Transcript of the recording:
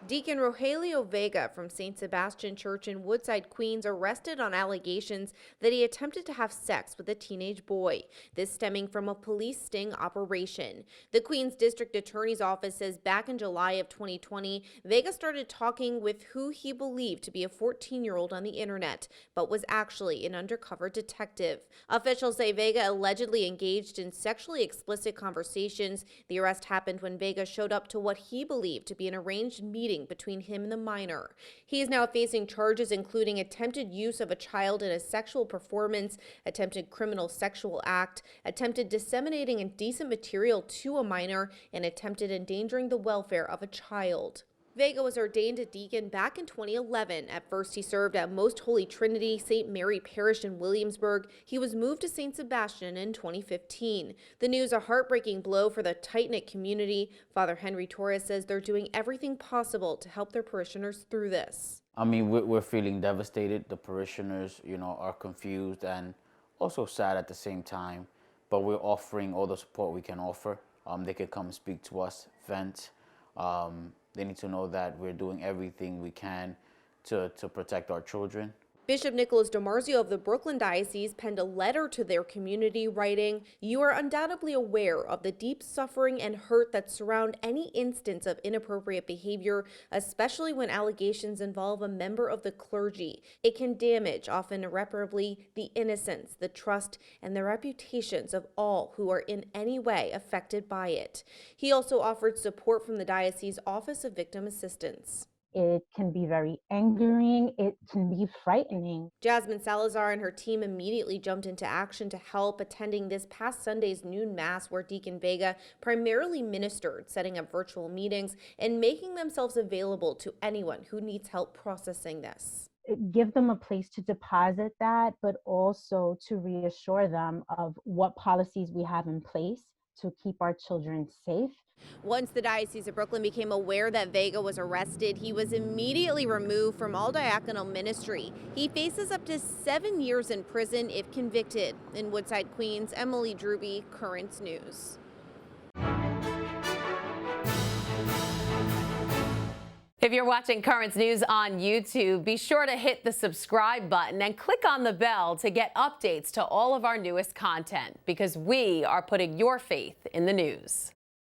Deacon Rogelio Vega from St. Sebastian Church in Woodside, Queens, arrested on allegations that he attempted to have sex with a teenage boy. This stemming from a police sting operation. The Queens District Attorney's Office says back in July of 2020, Vega started talking with who he believed to be a 14-year-old on the internet, but was actually an undercover detective. Officials say Vega allegedly engaged in sexually explicit conversations. The arrest happened when Vega showed up to what he believed to be an arranged meeting between him and the minor. He is now facing charges including attempted use of a child in a sexual performance, attempted criminal sexual act, attempted disseminating indecent material to a minor, and attempted endangering the welfare of a child. Vega was ordained a deacon back in 2011. At first, he served at Most Holy Trinity St. Mary Parish in Williamsburg. He was moved to St. Sebastian in 2015. The news a heartbreaking blow for the tight-knit community. Father Henry Torres says they're doing everything possible to help their parishioners through this. I mean, we're feeling devastated. The parishioners, are confused and also sad at the same time. But we're offering all the support we can offer. They can come speak to us, vent. They need to know that we're doing everything we can to protect our children. Bishop Nicholas DiMarzio of the Brooklyn Diocese penned a letter to their community writing, "You are undoubtedly aware of the deep suffering and hurt that surround any instance of inappropriate behavior, especially when allegations involve a member of the clergy. It can damage, often irreparably, the innocence, the trust, and the reputations of all who are in any way affected by it." He also offered support from the Diocese Office of Victim Assistance. It can be very angering. It can be frightening. Jasmine Salazar and her team immediately jumped into action to help, attending this past Sunday's noon mass where Deacon Vega primarily ministered, setting up virtual meetings and making themselves available to anyone who needs help processing this. Give them a place to deposit that, but also to reassure them of what policies we have in place to keep our children safe. Once the Diocese of Brooklyn became aware that Vega was arrested, he was immediately removed from all diaconal ministry. He faces up to 7 years in prison if convicted. In Woodside, Queens, Emily Druby, Currents News. If you're watching Currents News on YouTube, be sure to hit the subscribe button and click on the bell to get updates to all of our newest content, because we are putting your faith in the news.